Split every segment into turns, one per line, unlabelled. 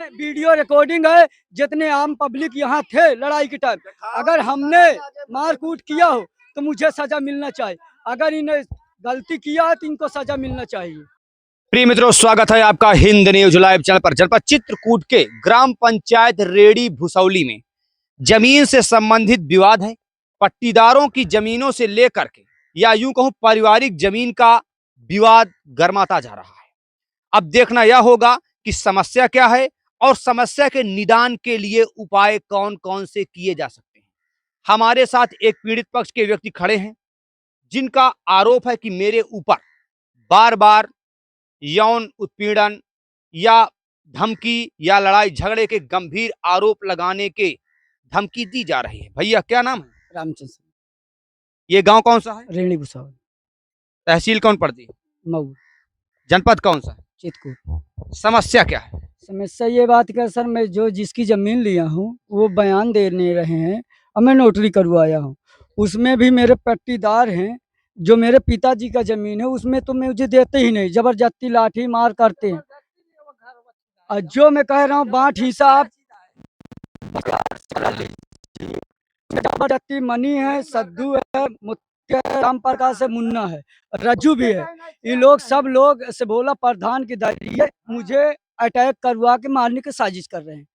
Video recording है, जितने आम पब्लिक यहाँ थे लड़ाई के टाइम, अगर हमने मारकूट किया हो तो मुझे सजा मिलना चाहिए, अगर इन्हें गलती किया है तो इनको सजा मिलना चाहिए।
प्रिय मित्रों, स्वागत है आपका हिंद न्यूज लाइव चैनल पर। जनपद चित्रकूट के ग्राम पंचायत रेड़ी भुसौली में जमीन से संबंधित विवाद है। पट्टीदारों की जमीनों से लेकर के या यूं कहूं पारिवारिक जमीन का विवाद गर्माता जा रहा है। अब देखना यह होगा कि समस्या क्या है और समस्या के निदान के लिए उपाय कौन कौन से किए जा सकते हैं। हमारे साथ एक पीड़ित पक्ष के व्यक्ति खड़े हैं, जिनका आरोप है कि मेरे ऊपर बार बार यौन उत्पीड़न या धमकी या लड़ाई झगड़े के गंभीर आरोप लगाने के धमकी दी जा रही है। भैया क्या नाम है?
रामचंद्र।
ये गांव कौन सा है?
रेणी भुसौल।
तहसील कौन पड़ती है?
मऊ।
जनपद कौन सा है?
चित्रकूट।
समस्या क्या है?
समस्या ये बात का सर, मैं जिसकी जमीन लिया हूँ वो बयान दे नहीं रहे हैं और मैं नोटरी करवाया हूँ, उसमें भी मेरे पट्टीदार हैं। जो मेरे पिताजी का जमीन है उसमें तो मुझे देते ही नहीं, जबरदस्ती लाठी मार करते हैं। और जो मैं कह रहा हूँ बांट हिसाब जबरदस्ती मनी है, सद्दू है, मुत्या है, राम प्रकाश है, मुन्ना है, रज्जू भी है। ये लोग सब लोग से बोला प्रधान के जरिए मुझे अटैक करवा के मारने की साजिश कर रहे हैं,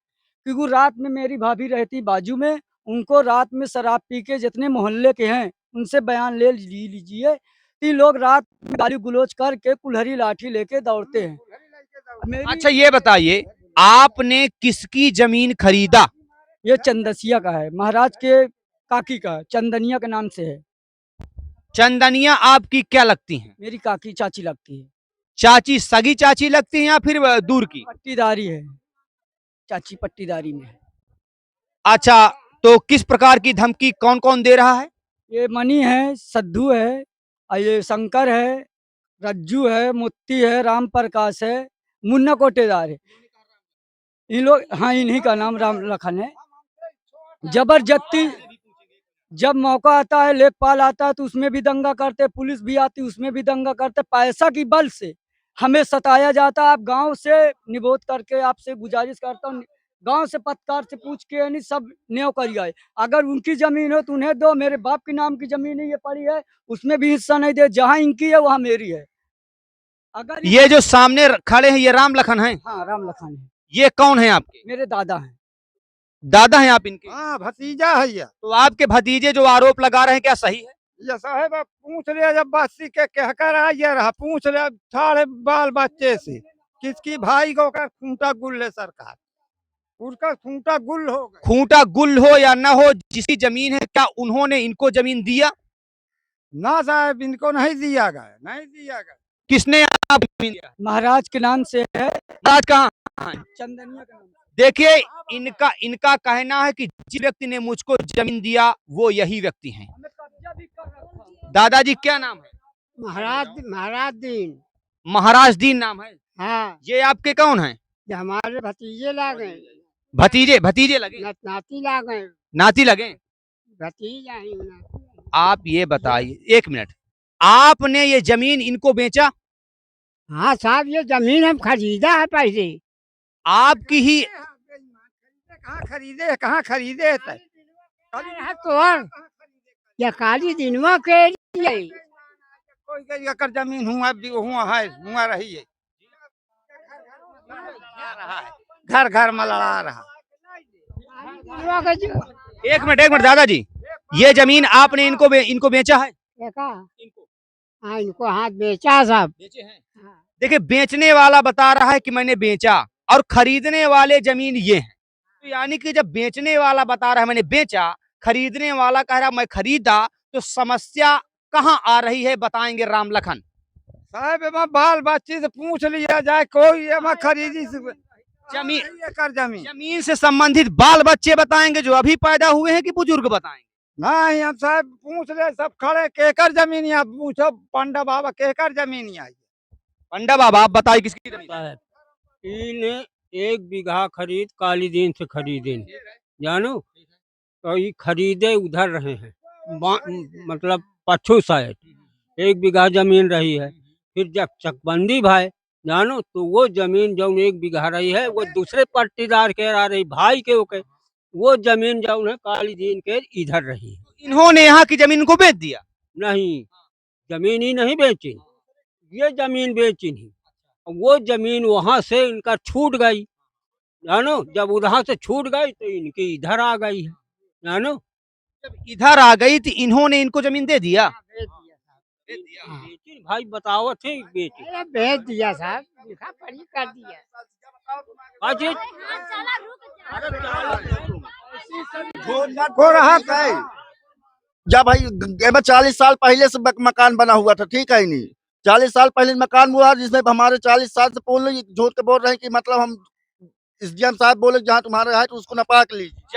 क्योंकि रात में मेरी भाभी रहती बाजू में, उनको रात में शराब पी के जितने मोहल्ले के हैं उनसे बयान ले लीजिए। तीन लोग रात में गाली गुलोच करके कुल्हड़ी लाठी लेके दौड़ते हैं।
अच्छा ये बताइए, आपने किसकी जमीन खरीदा?
ये चंदसिया का है, महाराज के काकी का, चंदनिया के नाम से है।
चंदनिया आपकी क्या लगती हैं?
मेरी काकी चाची लगती है।
चाची सगी चाची लगती हैं या फिर दूर की?
पट्टीदारी है, चाची पट्टीदारी में है।
अच्छा, तो किस प्रकार की धमकी कौन कौन दे रहा है?
ये मनी है, सद्दू है, और ये शंकर है, रज्जू है, मुत्ती है, राम प्रकाश है, मुन्ना कोटेदार है। इन लोग, हाँ इन्हीं का नाम राम लखन है। जबरदस्ती जब मौका आता है, लेखपाल आता है तो उसमें भी दंगा करते, पुलिस भी आती उसमें भी दंगा करते। पैसा की बल से हमें सताया जाता है। आप गांव से निबोध करके आपसे गुजारिश करता हूँ, गांव से पत्रकार से पूछ के नहीं सब न्याय करिए। अगर उनकी जमीन हो तो उन्हें दो, मेरे बाप के नाम की जमीन ये पड़ी है उसमें भी हिस्सा नहीं दे, जहाँ इनकी है वहाँ मेरी है। अगर
ये जो सामने खड़े हैं ये राम लखन हैं?
हाँ राम लखन है।
ये कौन है आपके?
मेरे दादा हैं।
दादा हैं आप इनके?
हाँ भतीजा है ये।
तो आपके भतीजे जो आरोप लगा रहे हैं क्या सही है?
ये साहेब अब पूछ लिया, जब बस्ती के कह कर ये रहा, पूछ लिया सारे बाल बच्चे से किसकी भाई को का खूंटा गुल है सरकार, उसका खूंटा गुल हो गया।
खूंटा गुल हो या ना हो, जिसकी जमीन है क्या उन्होंने इनको जमीन दिया?
ना साहब इनको नहीं दिया गया, नहीं दिया गया।
किसने आप जमीन दिया?
महाराज के नाम से है।
महाराज कहाँ?
चंदनिया के नाम से।
देखिए, इनका कहना है कि जिस व्यक्ति ने मुझको जमीन दिया वो यही व्यक्ति हैं। दादाजी क्या नाम है?
महाराज दीन।
महाराज दीन नाम है।
हाँ,
ये आपके कौन हैं?
ये हमारे भतीजे लागे,
भतीजे लगे?
नाती लागे,
नाती लगे?
भतीजा ही नाती।
आप ये बताइए, एक मिनट, आपने ये जमीन इनको बेचा?
हाँ साहब, ये जमीन हम खरीदा है पहले।
आपकी ही?
कहाँ खरीदे, कहाँ खरीदे थे?
तो ये काली दिनवा के लिए
कोई कई एकड़ जमीन हुआ है, हुआ रही है, घर घर में लड़ा रहा।
एक मिनट दादाजी, ये जमीन आपने इनको बेचा है?
हाँ, इनको हाथ बेचा साहब।
बेचे हैं? देखिए, बेचने वाला बता रहा है कि मैंने बेचा और खरीदने वाले जमीन ये है। तो यानी कि जब बेचने वाला बता रहा है मैंने बेचा, खरीदने वाला कह रहा मैं खरीदा, तो समस्या कहाँ आ रही है बताएंगे राम लखन?
साहब बाल बच्चे से पूछ लिया जाए, कोई खरीदी
जमीन से संबंधित बाल बच्चे बताएंगे जो अभी पैदा हुए हैं कि बुजुर्ग बताएंगे?
नहीं, हम साहब पूछ ले, सब खड़े केकर जमीन यहाँ पूछो, पंडा बाबा केकर जमीन यहाँ?
पंडा बाबा आप बताइए किसकी जमीन?
इन 1 बीघा खरीद काली दिन से खरीदे, जानो तो ये खरीदे उधर रहे हैं, मतलब पच्छू साइड 1 बीघा जमीन रही है। फिर जब चकबंदी भाई जानो। तो वो जमीन जो 1 बीघा रही है वो दूसरे पट्टीदार के आ रही, भाई के ओके। वो जमीन जो है काली दीन के इधर रही है।
इन्होंने यहाँ की जमीन को बेच दिया।
नहीं, जमीन ही नहीं बेची, ये जमीन बेची नहीं। वो जमीन वहां से इनका छूट गई, जानो। जब उधर से छूट गई तो इनकी इधर आ गई है, जानो।
जब इधर आ गई तो इन्होंने इनको जमीन दे दिया।
बेची भाई, बताओ थे बेची।
अरे भेज दिया साहब, लिखा पढ़ी कर दिया।
अजय,
हो रहा है
जब भाई 40 साल पहले से मकान बना हुआ था, ठीक है नहीं। 40 साल पहले मकान हुआ जिसमें हमारे 40 साल से बोल रहे झूठ के बोल रहे हैं कि मतलब हम एसडीएम साहब बोले जहाँ तुम्हारा है तो उसको नपा के लीजिए।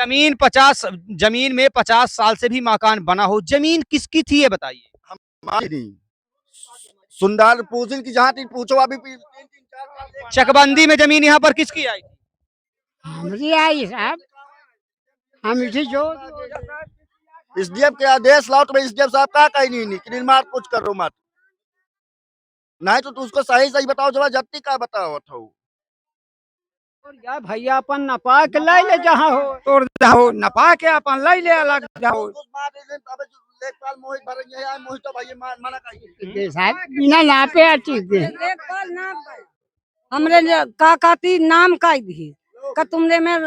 जमीन में 50 साल से भी मकान बना हो, जमीन किसकी थी ये बताइए।
हमारी नहीं, सुंदर पूछिन की जहाँ थी पूछो अभी।
चकबंदी में जमीन यहाँ पर किसकी आई थी?
हमारी आई साहब, हम इसी जो
एसडीएम के आदेश लाओ तो एसडीएम साहब का कहीं नहीं कि निर्माण कुछ करो मत, नहीं तो उसको सही सही बताओ, जबरदस्ती का बताओ था।
या भैया अपन नपा के लाई ले जहाँ हो तोड़ जाओ, नपा के अपन लाई ले अलग जाओ।
साहब बिना नापे ठीक है।
हमरे का कहती नाम का दी का तुमने में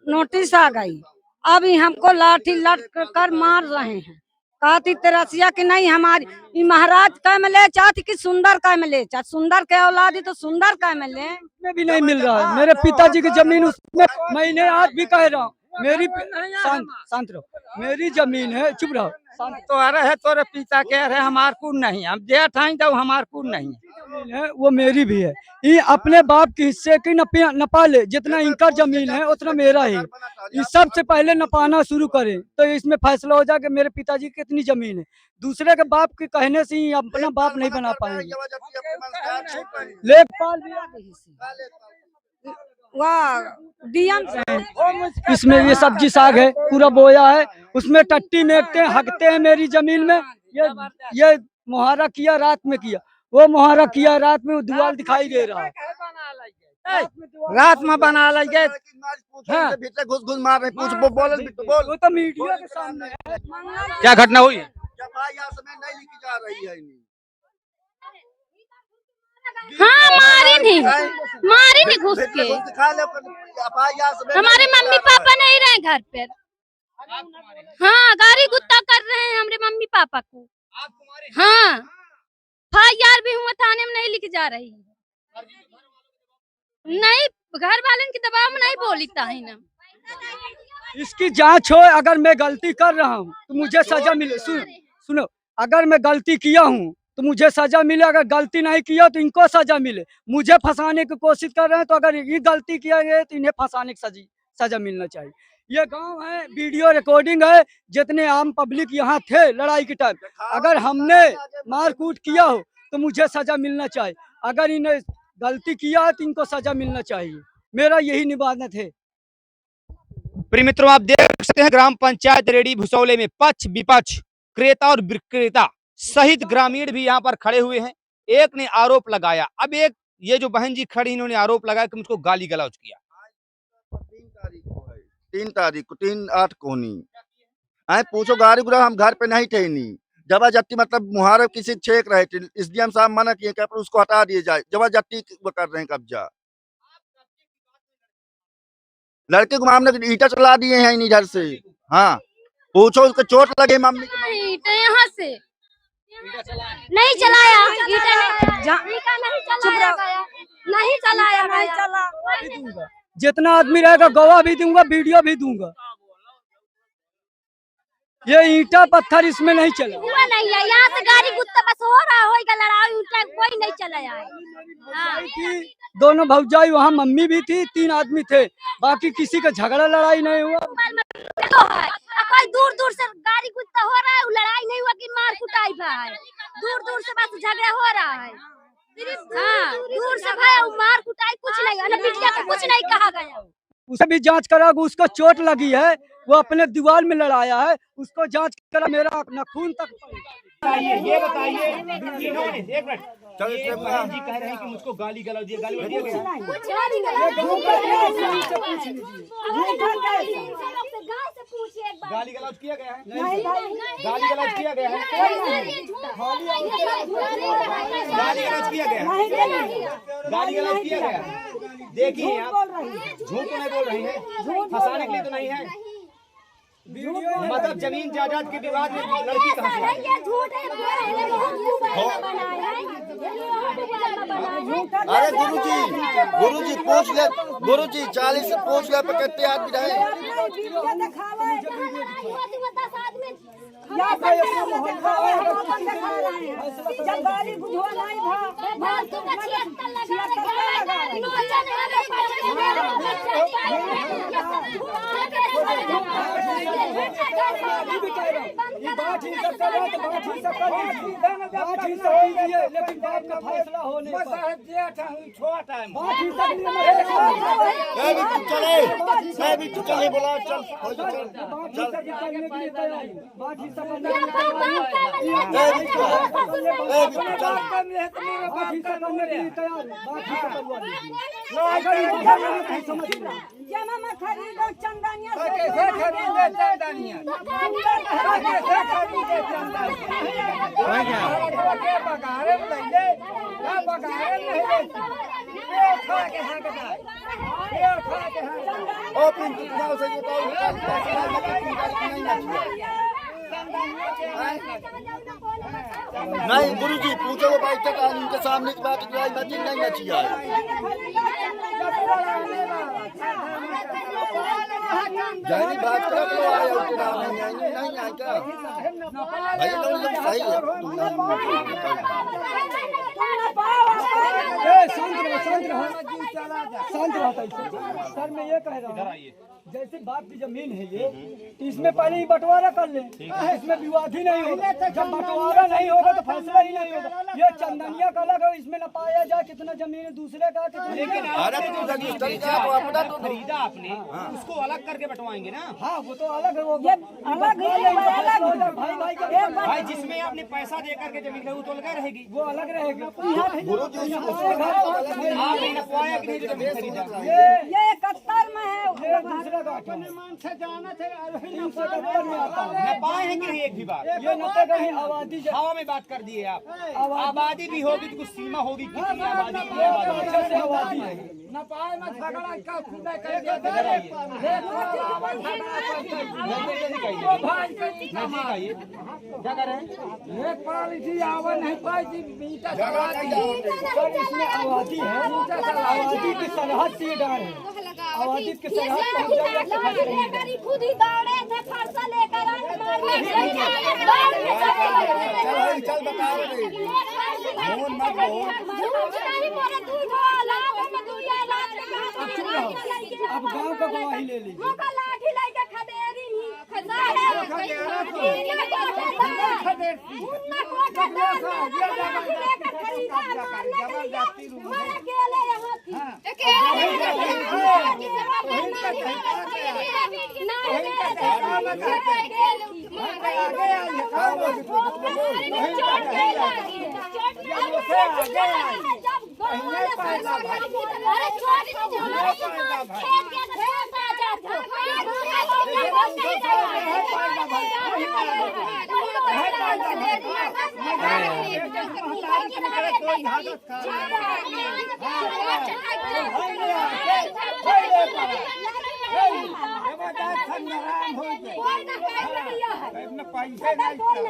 नोटिस आ गई, अभी हमको लाठी लट कर मार रहे हैं। कहती तेरसिया की नहीं, हमारी ये महाराज का में ले चाहती कि सुंदर का में ले चाह, सुंदर के औलादी तो सुंदर का में ले।
में भी नहीं मिल रहा है। मेरे पिताजी की जमीन उसमें, मैंने आज भी कह रहा हूँ, मेरी शांत रहो, मेरी जमीन है, चुप रहो।
तो अरे है तोरे पिता के, अरे हमार कुन नहीं, हम जेठ हैं तो हमार कुन नहीं
जमीन है वो मेरी भी है। ये अपने बाप के हिस्से की नपा ले, जितना इनका जमीन है उतना मेरा है। ये सबसे पहले नपाना शुरू करें तो इसमें फैसला हो जाए कि मेरे पिताजी की कितनी जमीन है। दूसरे के बाप के कहने से ही अपना बाप नहीं बना पाएंगे। लेखपाल
डीएम
इसमें ये सब्जी साग है, पूरा बोया है, उसमें टट्टी मेकते हैं, हकते हैं मेरी जमीन में। ये मुहारा किया रात में किया, वो मुहारा किया रात में, वो दीवार दिखाई दे रहा है।
रात में बना लगे।
घुस घुस मार रहे, पूछ बोल
वो तो मीडिया के सामने है।
क्या घटना हुई है?
नहीं लिखी जा रही है।
हाँ, मारी नहीं घुस के। हमारे मम्मी पापा नहीं रहे घर पर। हाँ, गाड़ी गुत्ता कर रहे हैं हमारे मम्मी पापा को। हाँ, FIR भी हुआ, थाने में नहीं लिखी जा रही है। नहीं, घर वाले की दबाव में नहीं बोली ताही ना।
इसकी जांच हो, अगर मैं गलती कर रहा हूँ तो मुझे सजा मिले। सुनो, अगर मैं गलती किया हूँ तो मुझे सजा मिले, अगर गलती नहीं किया तो इनको सजा मिले। मुझे फंसाने की कोशिश कर रहे हैं तो अगर ये गलती किया गया तो इन्हें फंसाने की सजा मिलना चाहिए। ये गांव है, वीडियो रिकॉर्डिंग है, जितने आम पब्लिक यहाँ थे लड़ाई के टाइम, अगर हमने मारकूट किया हो तो मुझे सजा मिलना चाहिए। अगर इन्हें गलती किया है तो इनको सजा मिलना चाहिए। मेरा यही निवेदन है।
प्रिय मित्रों, आप देख सकते हैं ग्राम पंचायत रेडी भुसौले में पक्ष विपक्ष, क्रेता और विक्रेता सहित ग्रामीण भी यहाँ पर खड़े हुए हैं। एक ने आरोप लगाया, अब एक ये जो बहन जी खड़ी, इन्होंने आरोप लगाया कि मुझको गाली गलौज किया।
3 तारीख को 3/8 को नहीं पूछो, गाड़ी गुड़ा हम घर पे नहीं थे। नहीं जबरदस्ती, मतलब मुहारब किसी छेक रहे थे, एसडीएम साहब मना किए कि उसको हटा दिए जाए, जबरदस्ती कर रहे हैं कब्जा। लड़के को हमने ईटा चला दिए हैं इधर से। हाँ, पूछो उसको चोट लगे मम्मी
ईटा यहाँ से नहीं चलाया, नहीं चलाया।
जितना आदमी रहेगा गवाह भी दूंगा, वीडियो भी दूंगा। ये ईटा पत्थर इसमें नहीं चला,
हुआ नहीं है। यहाँ से गाड़ी गुत्ता बस हो रहा होगा, लड़ाई उल्टा कोई नहीं चलाया है।
दोनों भौजाई वहाँ, मम्मी भी थी, 3 आदमी थे, बाकी किसी का झगड़ा लड़ाई नहीं हुआ।
कोई दूर दूर से गाड़ी गुत्ता हो रहा है, लड़ाई नहीं हुआ कि मार कुटाई है। दूर दूर से बस झगड़ा हो रहा है। हाँ, दूर से भाई मार कुटाई कुछ नहीं है, मीडिया को कुछ नहीं कहा गया।
उसे भी जांच कराओगे, उसको चोट लगी है, वो अपने दीवार में लड़ाया है, उसको जांच करा। मेरा खून तक
ये बताइए,
चलो
ये बहन जी कह रहे हैं कि मुझको गाली गलौज दिया, गाली दिया गया है? गाली गलौज किया गया है? गाली गलौज किया गया है? गाली गलौज किया गया है? गाली गलौज किया गया है? देखिए आप झूठ तो नहीं बोल रही हैं, फंसाने के लिए तो नहीं है। मतलब जमीन जायदाद के विवाद में लड़की कहाँ से आई?
अरे गुरुजी पूछ ले, गुरुजी 40 से पूछ ले कितने आदमी रहे।
जब गाली बुझवा नहीं
लेकिन बात का फैसला होने
चले बोला चल
जमा खरीदो चंदनिया
नहीं गुरुजी पूछो वो भाई तक उनके सामने की बात नहीं अच्छी है। जानी बात कर लो आए उनके नाम नहीं आए क्या भाई लोग सही है।
शांत रहो सर, मैं ये कह रहा हूँ जैसे बाप की जमीन है ये, तो इसमें पहले ही बंटवारा कर ले, इसमें विवाद ही नहीं होगा। जब बंटवारा नहीं होगा तो फैसला ही नहीं होगा। ये चंदनिया का अलग है, इसमें न पाया जाए कितना जमीन है दूसरे का कितना।
लेकिन खरीदा आपने, उसको अलग करके बंटवाएंगे ना?
हाँ वो तो अलग है, वो भाई भाई का
भाई जिसमें आपने पैसा दे करके जमीन वो तो अलग रहेगी,
वो अलग रहेगी।
आपने नपवाया कि नहीं जो जमीन खरीदा?
ये 71 में है,
नपाए हैं कि नहीं एक भी बार?
ये नपे कहीं आबादी
हवा में बात कर दिए आप। आबादी भी होगी तो कुछ सीमा होगी, कितनी आबादी की
आबादी है।
नपाए में झगड़ा का खुदा कर
क्या कर रहे हैं?
एक पॉलिसी आवा नहीं पाई
इसमें आबादी है, आबादी की सरहद से डाल है, आबादी की सरहद
खुद ही दौड़े थे फरसा लेकर
चल बताओ
अब गांव का गवाही ले ली।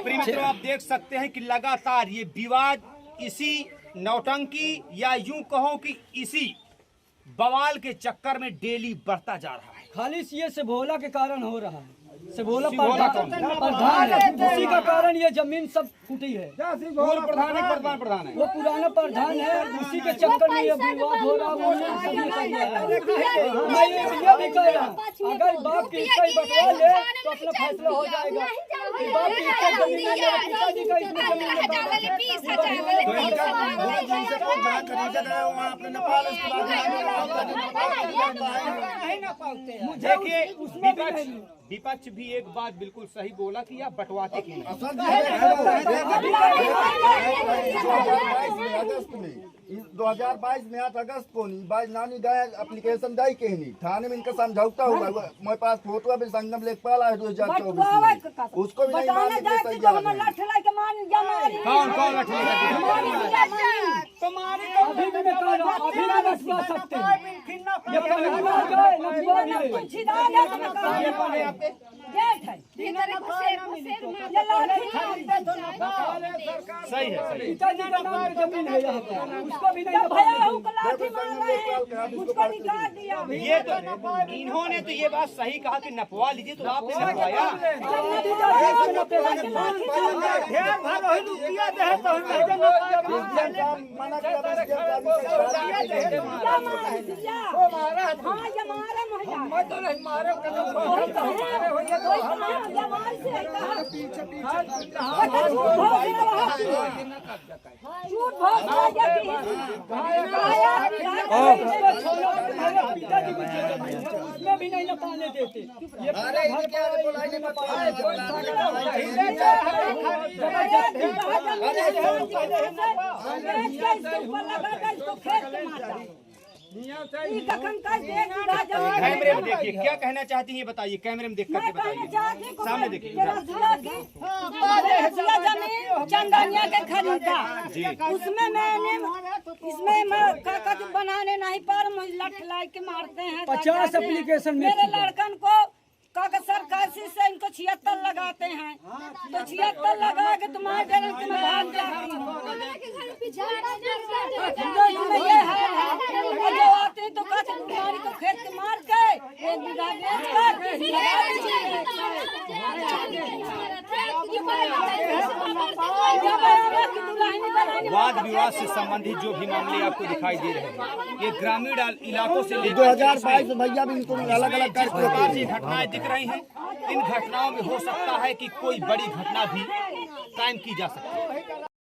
मित्रों आप देख सकते हैं कि लगातार ये विवाद इसी नौटंकी या यूं कहो कि इसी बवाल के चक्कर में डेली बढ़ता जा रहा है।
खाली ये से भोला के कारण हो रहा है। सिबोला प्रधान है, उसी का कारण ये जमीन सब फूटी है।
प्रधान है, प्रधान है,
वो पुराना प्रधान है, उसी के चक्कर में ये विवाद हो रहा है। मैं ये भी कह रहा हूँ अगर बाप की हिस्सा ही बंटवा ले तो अपना फैसला हो जाएगा कि बाप की हिस्सा जमीन है, मेरे पिताजी का इसमें जमीन है।
देखिए विपक्ष भी एक बात बिल्कुल सही बोला कि आप बंटवाते क्यों नहीं?
अगस्त में 2022 में 8 अगस्त को नहीं नानी गए एप्लीकेशन दी के नहीं थाने में इनका समझौता हुआ मेरे पास फोटो भी संगम लेखपाल है 2024 में उसको भी नहीं मानने के तैयार
कौन कौन
अभी भी मैं कह रहा हूँ, अभी भी बंटवा सकते हैं। ये पहली बार जो है नफवा भी है।
सही है सही।
पिताजी का नाम पे जमीन है यहाँ पे, उसको भी नहीं नफवा देंगे।
ये तो इन्होंने तो ये बात सही कहा कि नपवा लीजिए, तो आपने नपवाया।
उसमें भी नहीं नपाने देते। ये
कैमरे में देखिए, क्या कहना चाहती हैं ये बताइए, कैमरे में देख करके बताइए, सामने देखिए।
जमीन चंदनिया के खरीदा उसमें मैंने इसमें कागज बनाने नहीं पर लठ लाई के मारते हैं।
50 एप्लीकेशन में
मेरे लड़कन को कागज सरकार से इनको 76 लगाते हैं, तो 76 लगा के तुम्हारे घर में भाग जाती हूँ। ये है जो आते हैं तो कहते तुम्हारी को खेत के मार के एक बीघा बेच कर
वाद विवाद से संबंधित जो भी मामले आपको दिखाई दे रहे हैं, ये ग्रामीण इलाकों से
2022 में भैया भी इनको अलग अलग
जिस प्रकार से घटनाएं दिख रही हैं, इन घटनाओं में हो सकता है कि कोई बड़ी घटना भी कायम की जा सकती है।